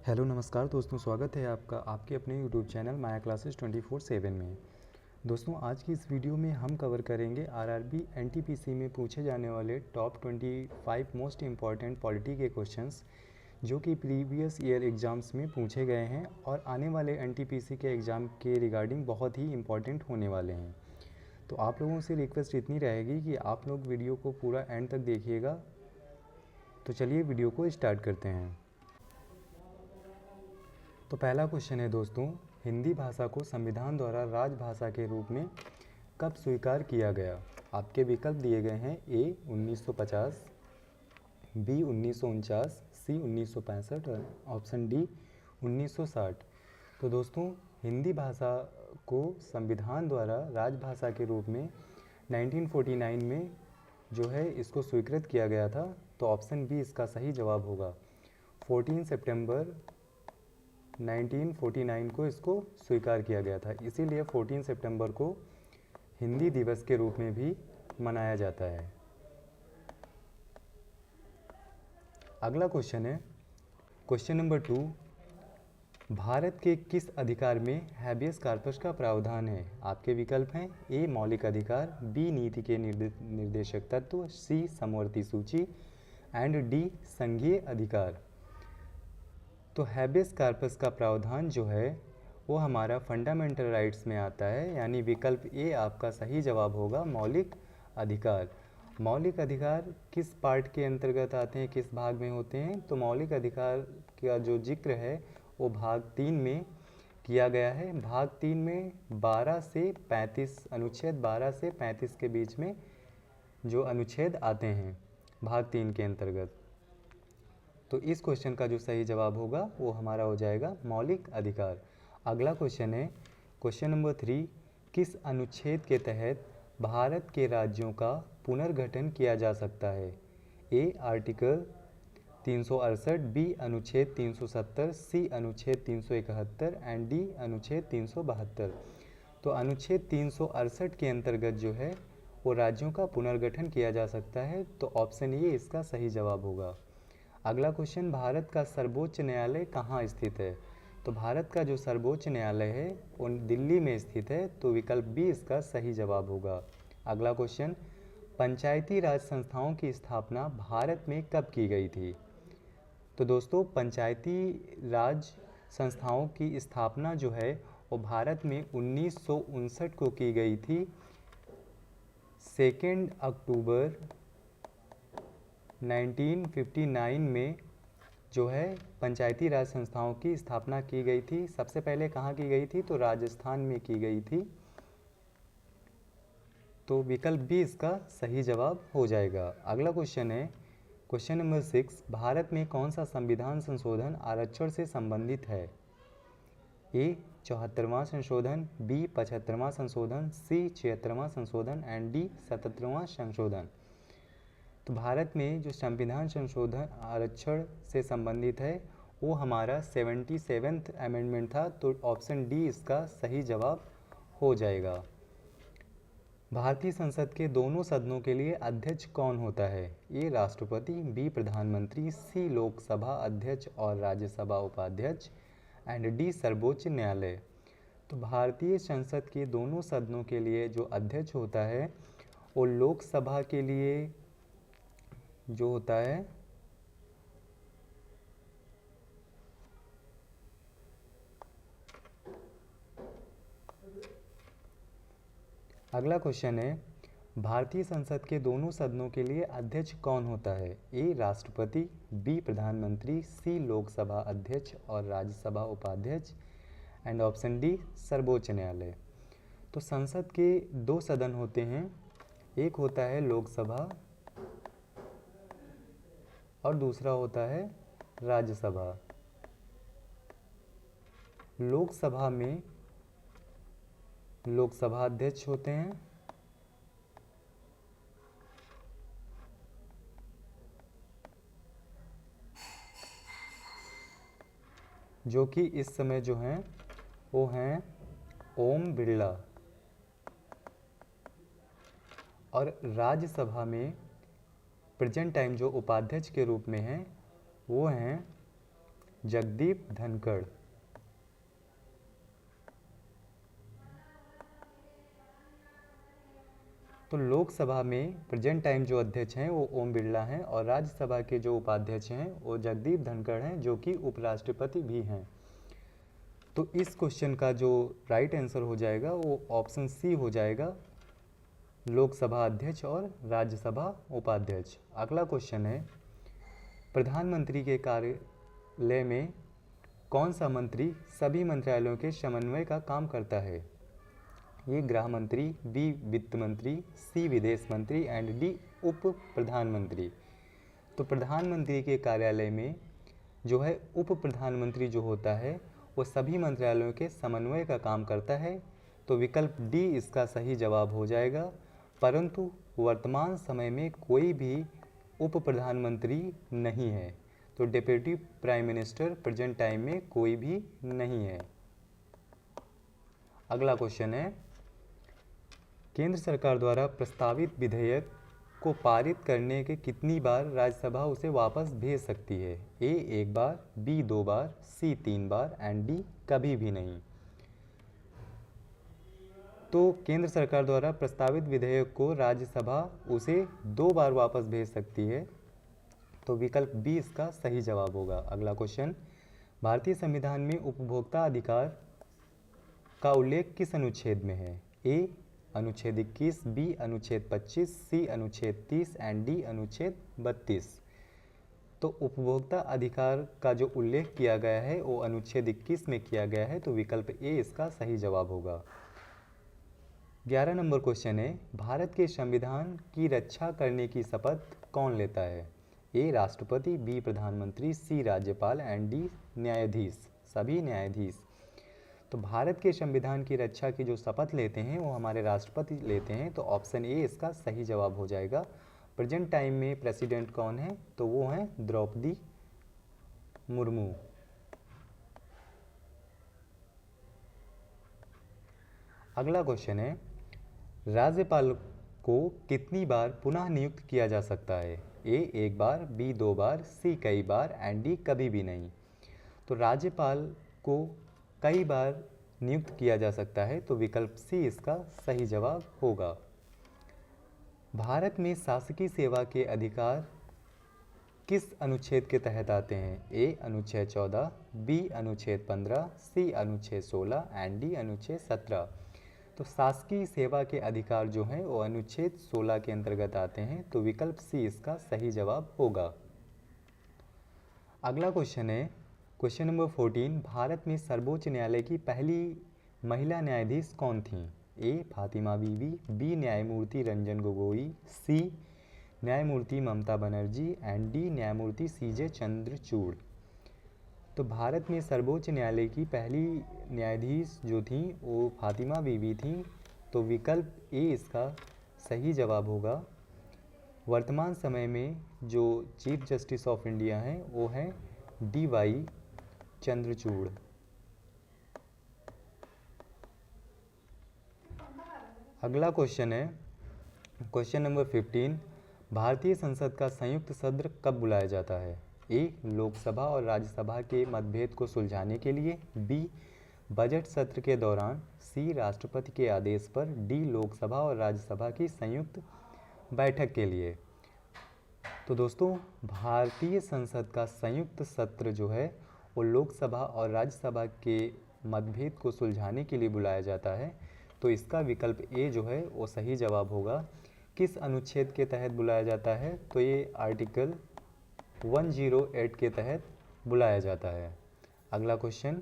Hello नमस्कार दोस्तों, स्वागत है आपका आपके अपने यूट्यूब चैनल माया क्लासेस 24/7 में। दोस्तों, आज की इस वीडियो में हम कवर करेंगे आरआरबी एनटीपीसी में पूछे जाने वाले टॉप 25 मोस्ट इम्पॉर्टेंट पॉलिटी के क्वेश्चंस जो कि प्रीवियस ईयर एग्ज़ाम्स में पूछे गए हैं और आने वाले एनटीपीसी के एग्ज़ाम के रिगार्डिंग बहुत ही इम्पॉर्टेंट होने वाले हैं। तो आप लोगों से रिक्वेस्ट इतनी रहेगी कि आप लोग वीडियो को पूरा एंड तक देखिएगा। तो चलिए वीडियो को स्टार्ट करते हैं। तो पहला क्वेश्चन है दोस्तों, हिंदी भाषा को संविधान द्वारा राजभाषा के रूप में कब स्वीकार किया गया? आपके विकल्प दिए गए हैं ए 1950, बी 1949, सी 1965 और ऑप्शन डी 1960। तो दोस्तों, हिंदी भाषा को संविधान द्वारा राजभाषा के रूप में 1949 में जो है इसको स्वीकृत किया गया था। तो ऑप्शन बी इसका सही जवाब होगा। 14 सितंबर 1949 को इसको स्वीकार किया गया था, इसीलिए 14 सितंबर को हिंदी दिवस के रूप में भी मनाया जाता है। अगला क्वेश्चन है क्वेश्चन नंबर 2, भारत के किस अधिकार में हैबियस कॉर्पस का प्रावधान है? आपके विकल्प हैं ए मौलिक अधिकार, बी नीति के निर्देशक तत्व, सी समवर्ती सूची एंड डी संघीय अधिकार। तो हैबियस कॉर्पस का प्रावधान जो है वो हमारा फंडामेंटल राइट्स में आता है, यानी विकल्प ए आपका सही जवाब होगा, मौलिक अधिकार। मौलिक अधिकार किस पार्ट के अंतर्गत आते हैं, किस भाग में होते हैं? तो मौलिक अधिकार का जो जिक्र है वो भाग 3 में किया गया है। भाग 3 में 12 से 35 अनुच्छेद 12 से 35 के बीच में जो अनुच्छेद आते हैं भाग 3 के अंतर्गत। तो इस क्वेश्चन का जो सही जवाब होगा वो हमारा हो जाएगा मौलिक अधिकार। अगला क्वेश्चन है क्वेश्चन नंबर 3, किस अनुच्छेद के तहत भारत के राज्यों का पुनर्गठन किया जा सकता है? ए आर्टिकल 368, बी अनुच्छेद 370, सी अनुच्छेद 371 एंड डी अनुच्छेद 372। तो अनुच्छेद 368 के अंतर्गत जो है वो राज्यों का पुनर्गठन किया जा सकता है। तो ऑप्शन ए इसका सही जवाब होगा। अगला क्वेश्चन, भारत का सर्वोच्च न्यायालय कहाँ स्थित है? तो भारत का जो सर्वोच्च न्यायालय है वो दिल्ली में स्थित है। तो विकल्प बी इसका सही जवाब होगा। अगला क्वेश्चन, पंचायती राज संस्थाओं की स्थापना भारत में कब की गई थी? तो दोस्तों, पंचायती राज संस्थाओं की स्थापना जो है वो भारत में 1959 को की गई थी। 2 अक्टूबर 1959 में जो है पंचायती राज संस्थाओं की स्थापना की गई थी। सबसे पहले कहाँ की गई थी? तो राजस्थान में की गई थी। तो विकल्प बी इसका सही जवाब हो जाएगा। अगला क्वेश्चन है क्वेश्चन नंबर 6, भारत में कौन सा संविधान संशोधन आरक्षण से संबंधित है? ए 74वां संशोधन, बी 75वां संशोधन, सी 76वां संशोधन एंड डी 77वां संशोधन। तो भारत में जो संविधान संशोधन आरक्षण से संबंधित है वो हमारा 77th अमेंडमेंट था। तो ऑप्शन डी इसका सही जवाब हो जाएगा। भारतीय संसद के दोनों सदनों के लिए अध्यक्ष कौन होता है? ए राष्ट्रपति, बी प्रधानमंत्री, सी लोकसभा अध्यक्ष और राज्यसभा उपाध्यक्ष एंड डी सर्वोच्च न्यायालय। तो भारतीय संसद के दोनों सदनों के लिए जो अध्यक्ष होता है वो लोकसभा के लिए जो होता है अगला क्वेश्चन है, भारतीय संसद के दोनों सदनों के लिए अध्यक्ष कौन होता है? ए राष्ट्रपति, बी प्रधानमंत्री, सी लोकसभा अध्यक्ष और राज्यसभा उपाध्यक्ष एंड ऑप्शन डी सर्वोच्च न्यायालय। तो संसद के दो सदन होते हैं, एक होता है लोकसभा और दूसरा होता है राज्यसभा। लोकसभा में लोकसभा अध्यक्ष होते हैं जो कि इस समय जो हैं वो हैं ओम बिरला, और राज्यसभा में प्रेजेंट टाइम जो उपाध्यक्ष के रूप में हैं वो हैं जगदीप धनखड़। तो लोकसभा में प्रेजेंट टाइम जो अध्यक्ष हैं वो ओम बिरला हैं और राज्यसभा के जो उपाध्यक्ष हैं वो जगदीप धनखड़ हैं, जो कि उपराष्ट्रपति भी हैं। तो इस क्वेश्चन का जो राइट आंसर हो जाएगा वो ऑप्शन सी हो जाएगा, लोकसभा अध्यक्ष और राज्यसभा उपाध्यक्ष। अगला क्वेश्चन है, प्रधानमंत्री के कार्यालय में कौन सा मंत्री सभी मंत्रालयों के समन्वय का काम करता है? ये गृह मंत्री, बी वित्त मंत्री, सी विदेश मंत्री एंड डी उप प्रधानमंत्री। तो प्रधानमंत्री के कार्यालय में जो है उप प्रधानमंत्री जो होता है वो सभी मंत्रालयों के समन्वय का काम करता है। तो विकल्प डी इसका सही जवाब हो जाएगा, परंतु वर्तमान समय में कोई भी उप प्रधानमंत्री नहीं है। तो deputy prime minister present time में कोई भी नहीं है। अगला क्वेश्चन है, केंद्र सरकार द्वारा प्रस्तावित विधेयक को पारित करने के कितनी बार राज्यसभा उसे वापस भेज सकती है? ए एक बार, बी 2 बार, सी 3 बार एंड डी कभी भी नहीं। तो केंद्र सरकार द्वारा प्रस्तावित विधेयक को राज्यसभा उसे 2 बार वापस भेज सकती है। तो विकल्प बी इसका सही जवाब होगा। अगला क्वेश्चन, भारतीय संविधान में उपभोक्ता अधिकार का उल्लेख किस अनुच्छेद में है? ए अनुच्छेद 21, बी अनुच्छेद 25, सी अनुच्छेद 30 एंड डी अनुच्छेद 32। तो उपभोक्ता अधिकार का जो उल्लेख किया गया है वो अनुच्छेद 21 में किया गया है। तो विकल्प ए इसका सही जवाब होगा। 11 नंबर क्वेश्चन है, भारत के संविधान की रक्षा करने की शपथ कौन लेता है? ए राष्ट्रपति, बी प्रधानमंत्री, सी राज्यपाल एंड डी न्यायाधीश, सभी न्यायाधीश। तो भारत के संविधान की रक्षा की जो शपथ लेते हैं वो हमारे राष्ट्रपति लेते हैं। तो ऑप्शन ए इसका सही जवाब हो जाएगा। प्रेजेंट टाइम में प्रेसिडेंट कौन है? तो वो हैं द्रौपदी मुर्मू। अगला क्वेश्चन है, राज्यपाल को कितनी बार पुनः नियुक्त किया जा सकता है? ए एक बार, बी 2 बार, सी कई बार एंड डी कभी भी नहीं। तो राज्यपाल को कई बार नियुक्त किया जा सकता है। तो विकल्प सी इसका सही जवाब होगा। भारत में शासकीय सेवा के अधिकार किस अनुच्छेद के तहत आते हैं? ए अनुच्छेद 14, बी अनुच्छेद 15, सी अनुच्छेद 16 एंड डी अनुच्छेद 17। तो शासकीय सेवा के अधिकार जो हैं वो अनुच्छेद 16 के अंतर्गत आते हैं। तो विकल्प सी इसका सही जवाब होगा। अगला क्वेश्चन है, क्वेश्चन नंबर 14, भारत में सर्वोच्च न्यायालय की पहली महिला न्यायाधीश कौन थीं? ए फातिमा बीबी, बी न्यायमूर्ति रंजन गोगोई, सी न्यायमूर्ति ममता बनर्जी एंड डी न्यायमूर्ति सीजे चंद्रचूड़। तो भारत में सर्वोच्च न्यायालय की पहली न्यायाधीश जो थी वो फातिमा बीबी थी। तो विकल्प ए इसका सही जवाब होगा। वर्तमान समय में जो चीफ जस्टिस ऑफ इंडिया हैं वो हैं डी वाई चंद्रचूड़। अगला क्वेश्चन है क्वेश्चन नंबर 15, भारतीय संसद का संयुक्त सत्र कब बुलाया जाता है? ए लोकसभा और राज्यसभा के मतभेद को सुलझाने के लिए, बी बजट सत्र के दौरान, सी राष्ट्रपति के आदेश पर, डी लोकसभा और राज्यसभा की संयुक्त बैठक के लिए। तो दोस्तों भारतीय संसद का संयुक्त सत्र जो है वो लोकसभा और राज्यसभा के मतभेद को सुलझाने के लिए बुलाया जाता है। तो इसका विकल्प ए जो है वो सही जवाब होगा। किस अनुच्छेद के तहत बुलाया जाता है? तो ये आर्टिकल 108 के तहत बुलाया जाता है। अगला क्वेश्चन,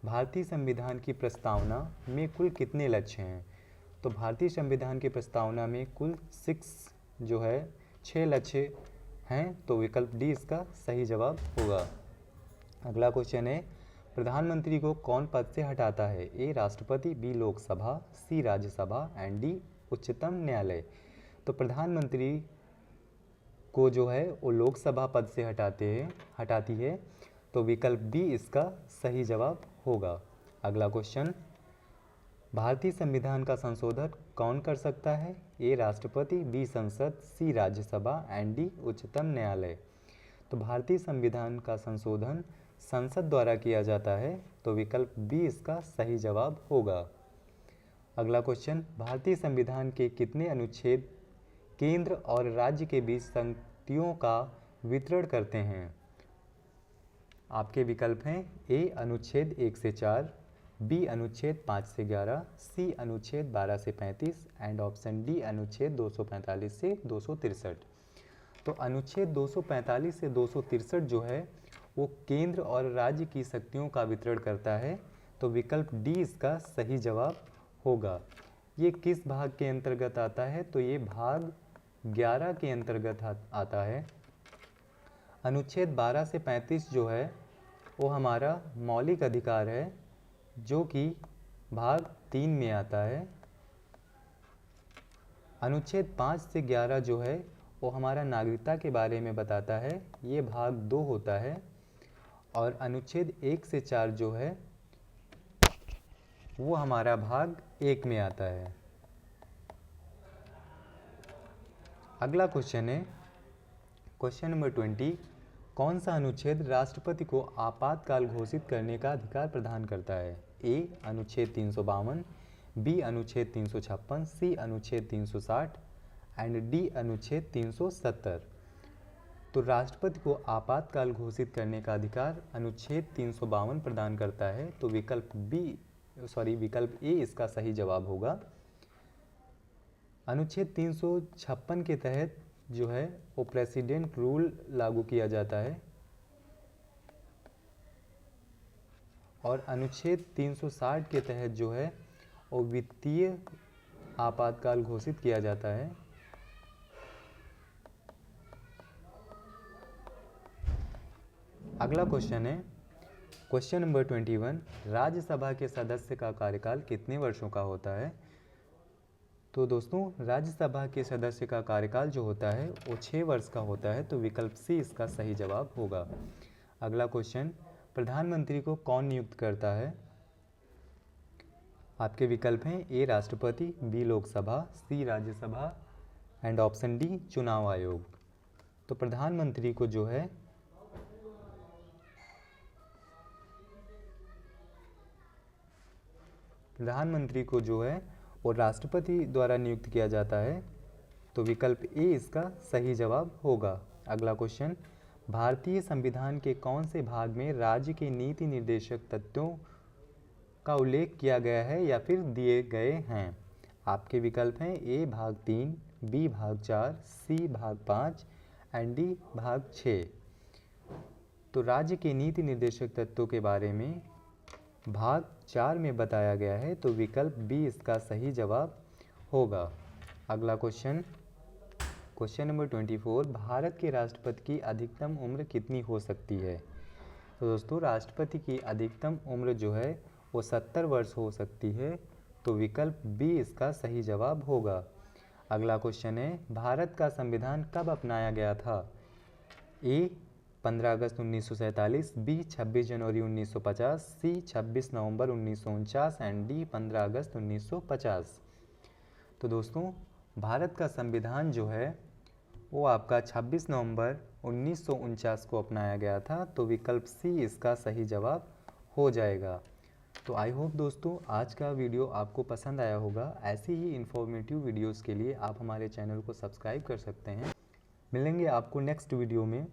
भारतीय संविधान की प्रस्तावना में कुल कितने लक्ष्य हैं? तो भारतीय संविधान की प्रस्तावना में कुल 6 लक्ष्य हैं। तो विकल्प डी इसका सही जवाब होगा। अगला क्वेश्चन है, प्रधानमंत्री को कौन पद से हटाता है? ए राष्ट्रपति, B Lok Sabha, C Rajya Sabha and D उच्चतम न्यायालय। तो प्रधानमंत्री को जो है वो लोकसभा पद से हटाती है। तो विकल्प डी इसका सही जवाब होगा। अगला क्वेश्चन, भारतीय संविधान का संशोधन कौन कर सकता है? ए राष्ट्रपति, बी संसद, सी राज्यसभा एंड डी उच्चतम न्यायालय। तो भारतीय संविधान का संशोधन संसद द्वारा किया जाता है, तो विकल्प बी इसका सही जवाब होगा। अगला क्वेश्चन, भारतीय संविधान के कितने अनुच्छेद केंद्र और राज्य के बीच शक्तियों का वितरण करते हैं? आपके विकल्प हैं ए अनुच्छेद 1 से 4, बी अनुच्छेद 5 से 11, सी अनुच्छेद 12 से 35 एंड ऑप्शन डी अनुच्छेद 245 से 263। तो अनुच्छेद 245 से 263 जो है वो केंद्र और राज्य की शक्तियों का वितरण करता है, तो विकल्प डी इसका सही जवाब होगा। ये किस भाग के अंतर्गत आता है? तो ये भाग 11 के अंतर्गत आता है। अनुच्छेद 12 से 35 जो है वो हमारा मौलिक अधिकार है, जो कि भाग 3 में आता है। अनुच्छेद 5 से 11 जो है वो हमारा नागरिकता के बारे में बताता है, ये भाग 2 होता है। और अनुच्छेद 1 से 4 जो है वो हमारा भाग 1 में आता है। अगला क्वेश्चन है क्वेश्चन नंबर 20, कौन सा अनुच्छेद राष्ट्रपति को आपातकाल घोषित करने का अधिकार प्रदान करता है? ए अनुच्छेद 352, बी अनुच्छेद 356, सी अनुच्छेद 360 एंड डी अनुच्छेद 370। तो राष्ट्रपति को आपातकाल घोषित करने का अधिकार अनुच्छेद 352 प्रदान करता है, तो विकल्प ए इसका सही जवाब होगा। अनुच्छेद 356 के तहत जो है वो प्रेसिडेंट रूल लागू किया जाता है, और अनुच्छेद 360 के तहत जो है वो वित्तीय आपातकाल घोषित किया जाता है। अगला क्वेश्चन है क्वेश्चन नंबर 21, राज्यसभा के सदस्य का कार्यकाल कितने वर्षों का होता है? तो दोस्तों राज्यसभा के सदस्य का कार्यकाल जो होता है वो 6 वर्ष का होता है, तो विकल्प सी इसका सही जवाब होगा। अगला क्वेश्चन, प्रधानमंत्री को कौन नियुक्त करता है? आपके विकल्प हैं ए राष्ट्रपति, B Lok Sabha, C Rajya Sabha and option D चुनाव आयोग। तो प्रधानमंत्री को जो है वो राष्ट्रपति द्वारा नियुक्त किया जाता है, तो विकल्प ए इसका सही जवाब होगा। अगला क्वेश्चन, भारतीय संविधान के कौन से भाग में राज्य के नीति निर्देशक तत्वों का उल्लेख किया गया है या फिर दिए गए हैं? आपके विकल्प हैं ए भाग 3, बी भाग 4, सी भाग 5 एंड डी भाग 6। तो राज्य के नीति निर्देशक तत्वों के बारे में भाग 4 में बताया गया है, तो विकल्प बी इसका सही जवाब होगा। अगला क्वेश्चन नंबर 24, भारत के राष्ट्रपति की अधिकतम उम्र कितनी हो सकती है? तो दोस्तों राष्ट्रपति की अधिकतम उम्र जो है वो 70 वर्ष हो सकती है, तो विकल्प बी इसका सही जवाब होगा। अगला क्वेश्चन है, भारत का संविधान कब अपनाया गया था? ए 15 अगस्त 1947, बी 26 जनवरी 1950, सी 26 नवंबर 1949 एंड डी 15 अगस्त 1950। तो दोस्तों भारत का संविधान जो है वो आपका 26 नवंबर 1949 को अपनाया गया था, तो विकल्प सी इसका सही जवाब हो जाएगा। तो आई होप दोस्तों आज का वीडियो आपको पसंद आया होगा। ऐसे ही इन्फॉर्मेटिव वीडियोस के लिए आप हमारे चैनल को सब्सक्राइब कर सकते हैं। मिलेंगे आपको नेक्स्ट वीडियो में।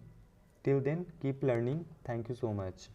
Till then keep learning. Thank you so much.